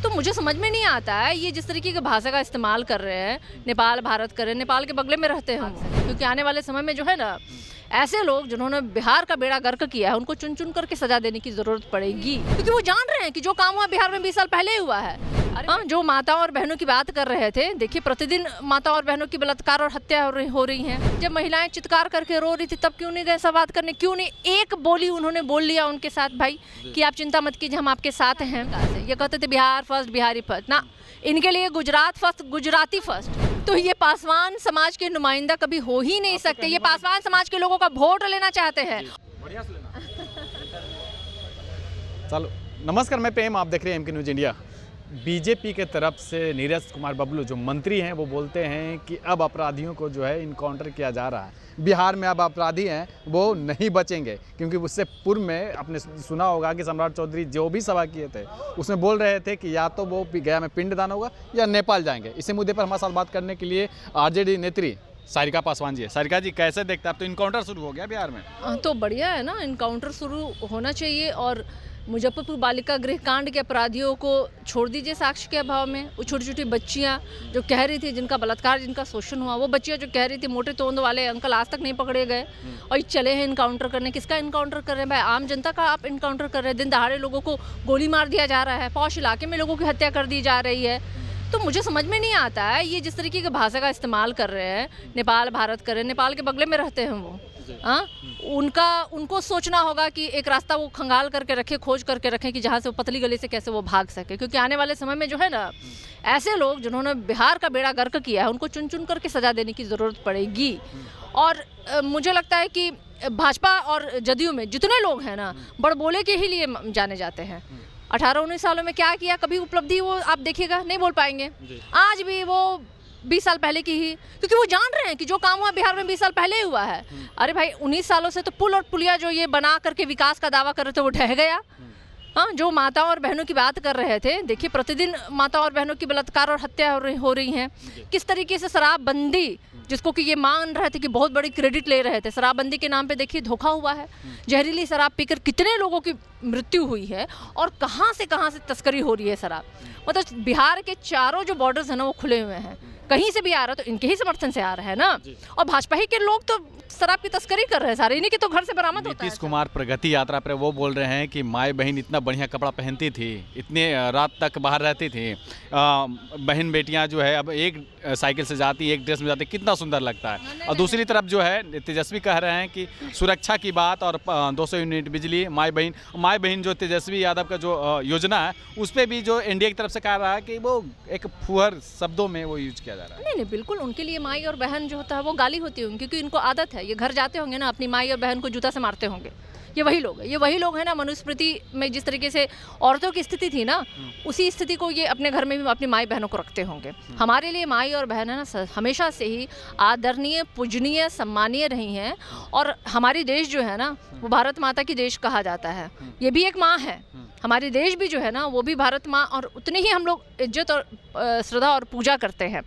तो मुझे समझ में नहीं आता है ये जिस तरीके की भाषा का इस्तेमाल कर रहे हैं, नेपाल भारत कर रहे हैं, नेपाल के बगले में रहते हैं हम, क्योंकि आने वाले समय में जो है ना ऐसे लोग जिन्होंने बिहार का बेड़ा गर्क किया है उनको चुन चुन करके सजा देने की जरूरत पड़ेगी, क्योंकि वो जान रहे हैं कि जो काम हुआ बिहार में 20 साल पहले ही हुआ है। हाँ, जो माताओं और बहनों की बात कर रहे थे, देखिए प्रतिदिन माताओं और बहनों की बलात्कार और हत्या हो रही हैं। जब महिलाएं चित्कार करके रो रही थी तब क्यों नहीं गए संवाद करने, क्यों नहीं एक बोली उन्होंने बोल लिया उनके साथ, भाई कि आप चिंता मत कीजिए हम आपके साथ हैं। ये कहते थे बिहार फर्स्ट बिहारी फर्स्ट, ना इनके लिए गुजरात फर्स्ट गुजराती फर्स्ट। तो ये पासवान समाज के नुमाइंदा कभी हो ही नहीं सकते, ये पासवान समाज के लोगों का वोट लेना चाहते हैं। चलो नमस्कार, मैं प्रेम, आप देख रहे हैं एमके न्यूज़ इंडिया। बीजेपी के तरफ से नीरज कुमार बबलू जो मंत्री हैं वो बोलते हैं कि अब अपराधियों को जो है इनकाउंटर किया जा रहा है। बिहार में अब अपराधी हैं वो नहीं बचेंगे, क्योंकि उससे पूर्व में आपने सुना होगा कि सम्राट चौधरी जो भी सभा किए थे उसमें बोल रहे थे कि या तो वो गया में पिंडदान होगा या नेपाल जाएंगे। इसी मुद्दे पर हमारे साथ बात करने के लिए आरजेडी नेत्री सारिका पासवान जी है। सारिका जी, कैसे देखते हैं, अब तो इनकाउंटर शुरू हो गया बिहार में? तो बढ़िया है ना, इनकाउंटर शुरू होना चाहिए। और मुजफ्फरपुर बालिका गृह कांड के अपराधियों को छोड़ दीजिए साक्ष्य के अभाव में। वो छोटी छोटी बच्चियां जो कह रही थी, जिनका बलात्कार जिनका शोषण हुआ, वो बच्चियां जो कह रही थी मोटे तोंद वाले अंकल आज तक नहीं पकड़े गए और ये चले हैं इनकाउंटर करने। किसका इनकाउंटर कर रहे हैं भाई? आम जनता का आप इनकाउंटर कर रहे हैं। दिन दहाड़े लोगों को गोली मार दिया जा रहा है, पौष इलाके में लोगों की हत्या कर दी जा रही है। तो मुझे समझ में नहीं आता है ये जिस तरीके की भाषा का इस्तेमाल कर रहे हैं, नेपाल भारत कर रहे हैं, नेपाल के बगले में रहते हैं वो। हाँ, उनको सोचना होगा कि एक रास्ता वो खंगाल करके रखे, खोज करके रखें कि जहाँ से वो पतली गली से कैसे वो भाग सके, क्योंकि आने वाले समय में जो है ना ऐसे लोग जिन्होंने बिहार का बेड़ा गर्क किया है उनको चुन चुन करके सजा देने की ज़रूरत पड़ेगी। और मुझे लगता है कि भाजपा और जदयू में जितने लोग हैं ना बड़बोले के ही लिए जाने जाते हैं। 18-19 सालों में क्या किया, कभी उपलब्धि वो आप देखिएगा नहीं बोल पाएंगे। आज भी वो 20 साल पहले की ही, क्योंकि वो जान रहे हैं कि जो काम हुआ बिहार में 20 साल पहले ही हुआ है। अरे भाई 19 सालों से तो पुल और पुलिया जो ये बना करके विकास का दावा कर रहे थे वो ढह गया। हाँ, जो माताओं और बहनों की बात कर रहे थे, देखिए प्रतिदिन माताओं और बहनों की बलात्कार और हत्या हो रही हैं। किस तरीके से शराबबंदी, जिसको कि ये मान रहे थे कि बहुत बड़ी क्रेडिट ले रहे थे, शराबबंदी के नाम पे देखिए धोखा हुआ है। जहरीली शराब पीकर कितने लोगों की मृत्यु हुई है और कहाँ से तस्करी हो रही है शराब। मतलब बिहार के चारों जो बॉर्डर्स हैं ना वो खुले हुए हैं, कहीं से भी आ रहा है तो इनके ही समर्थन से आ रहा है ना। और भाजपा ही के लोग तो शराब की तस्करी कर रहे हैं सारे, इन्हीं के तो घर से बरामद होता है। नीतीश कुमार प्रगति यात्रा पर वो बोल रहे हैं कि माई बहन इतना बढ़िया कपड़ा पहनती थी, इतने रात तक बाहर रहती थी, बहन बेटियां जो है अब एक साइकिल से जाती, एक ड्रेस में जाती, कितना सुंदर लगता है। और दूसरी तरफ जो है तेजस्वी कह रहे हैं कि सुरक्षा की बात और 200 यूनिट बिजली, माई बहन जो तेजस्वी यादव का जो योजना है उस पर भी जो एनडीए की तरफ से कह रहा है कि वो एक फुहर शब्दों में वो यूज किया जा रहा है। नहीं, बिल्कुल उनके लिए माई और बहन जो होता है वो गाली होती होंगी, क्योंकि इनको आदत है, ये घर जाते होंगे ना अपनी माई और बहन को जूता से मारते होंगे। ये वही लोग हैं ना, मनुस्मृति में जिस तरीके से औरतों की स्थिति थी ना उसी स्थिति को ये अपने घर में भी अपनी माई बहनों को रखते होंगे। हमारे लिए माई और बहन है ना हमेशा से ही आदरणीय, पूजनीय, सम्मानीय रही हैं। और हमारी देश जो है ना वो भारत माता की देश कहा जाता है, ये भी एक माँ है। हमारी देश भी जो है ना वो भी भारत माँ, और उतनी ही हम लोग इज्जत और श्रद्धा और पूजा करते हैं।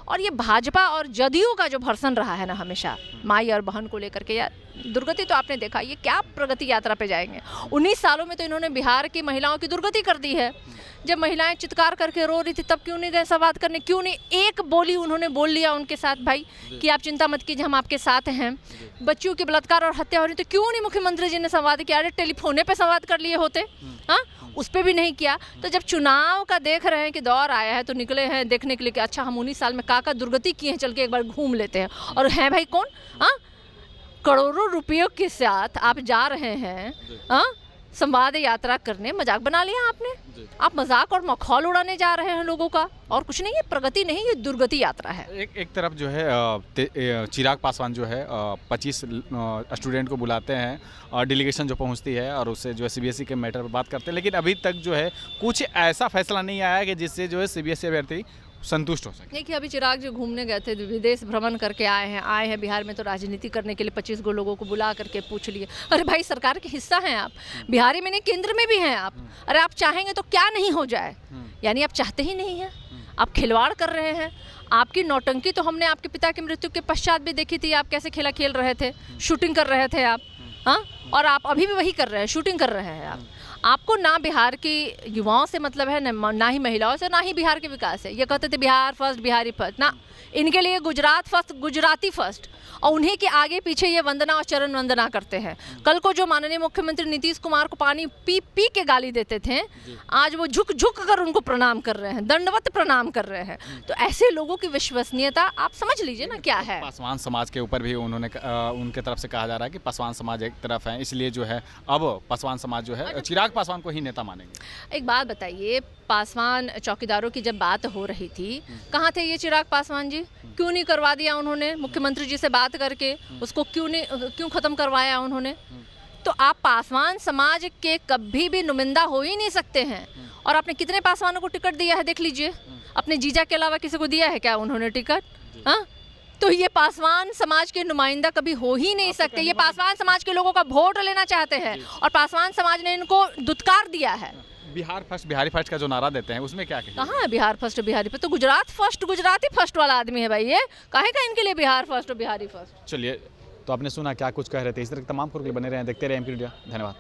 और ये भाजपा और जदयू का जो भर्सन रहा है ना हमेशा माई और बहन को लेकर के, यार दुर्गति तो आपने देखा, ये क्या प्रगति यात्रा पे जाएंगे। 19 सालों में तो इन्होंने बिहार की महिलाओं की दुर्गति कर दी है। जब महिलाएं चित्कार करके रो रही थी तब क्यों नहीं गए संवाद करने, क्यों नहीं एक बोली उन्होंने बोल लिया उनके साथ, भाई कि आप चिंता मत कीजिए हम आपके साथ हैं। बच्चियों की बलात्कार और हत्या हो रही तो क्यों नहीं मुख्यमंत्री जी ने संवाद किया? अरे टेलीफोने पे संवाद कर लिए होते, हाँ, उस पर भी नहीं किया। तो जब चुनाव का देख रहे हैं कि दौर आया है तो निकले हैं देखने के लिए कि अच्छा हम 19 साल में का दुर्गति किए हैं, चल के एक बार घूम लेते हैं। और हैं भाई कौन? हाँ, करोड़ों रुपयों के साथ आप जा रहे हैं हाँ संवाद यात्रा करने। मजाक बना लिया आपने, आप मजाक और मखौल उड़ाने जा रहे हैं लोगों का, और कुछ नहीं। ये प्रगति नहीं, ये दुर्गति यात्रा है। एक तरफ जो है चिराग पासवान जो है 25 स्टूडेंट को बुलाते हैं और डेलीगेशन जो पहुंचती है और उससे जो है सीबीएसई के मैटर पर बात करते हैं, लेकिन अभी तक जो है कुछ ऐसा फैसला नहीं आया कि जिससे जो है सीबीएसई अभ्यर्थी संतुष्ट हो सके। देखिए अभी चिराग जो घूमने गए थे, विदेश भ्रमण करके आए हैं बिहार में, तो राजनीति करने के लिए 25 गो लोगों को बुला करके पूछ लिए। अरे भाई सरकार के हिस्सा हैं आप, बिहारी में नहीं केंद्र में भी हैं आप। अरे आप चाहेंगे तो क्या नहीं हो जाए, यानी आप चाहते ही नहीं हैं, आप खिलवाड़ कर रहे हैं। आपकी नौटंकी तो हमने आपके पिता की मृत्यु के पश्चात भी देखी थी, आप कैसे खेला खेल रहे थे, शूटिंग कर रहे थे आप, हाँ, और आप अभी भी वही कर रहे हैं, शूटिंग कर रहे हैं आप। आपको ना बिहार की युवाओं से मतलब है, ना ही महिलाओं से, ना ही बिहार के विकास है। ये कहते थे बिहार फर्स्ट, बिहारी फर्स्ट, ना, इनके लिए गुजरात फर्स्ट, गुजराती फर्स्ट, और उन्हीं के आगे पीछे ये वंदना और चरण वंदना करते हैं। कल को जो माननीय मुख्यमंत्री नीतीश कुमार को पानी पी पी के गाली देते थे, आज वो झुक झुक कर उनको प्रणाम कर रहे हैं, दंडवत प्रणाम कर रहे हैं। तो ऐसे लोगों की विश्वसनीयता आप समझ लीजिए ना क्या है। पासवान समाज के ऊपर भी उन्होंने उनके तरफ से कहा जा रहा है कि पासवान समाज एक तरफ है, इसलिए जो है अब पासवान समाज जो है चिराग पासवान को ही नेता मानेंगे। एक बात बताइए, पासवान चौकीदारों की जब बात हो रही थी, कहाँ थे ये चिराग पासवान जी? क्यों नहीं करवा दिया उन्होंने? मुख्यमंत्री जी से बात करके उसको क्यों खत्म करवाया उन्होंने? तो आप पासवान समाज के कभी भी नुमाइंदा हो ही नहीं सकते हैं। और आपने कितने पासवानों को टिकट दिया है देख लीजिए, अपने जीजा के अलावा किसी को दिया है क्या उन्होंने टिकट? हाँ, तो ये पासवान समाज के नुमाइंदा कभी हो ही नहीं सकते। ये पासवान समाज के लोगों का वोट लेना चाहते हैं और पासवान समाज ने इनको दुत्कार दिया है। बिहार फर्स्ट, बिहारी फर्स्ट का जो नारा देते हैं उसमें क्या कहेंगे? कहाँ है बिहार फर्स्ट, बिहारी फर्स्ट? तो गुजरात फर्स्ट, गुजराती फर्स्ट वाला आदमी है भाई, ये कहेगा इनके लिए बिहार फर्स्ट और बिहारी फर्स्ट। चलिए, तो आपने सुना क्या कुछ कह रहे थे। इस तरह के तमाम खबरों के लिए बने रहे, देखते रहे एमपी इंडिया। धन्यवाद।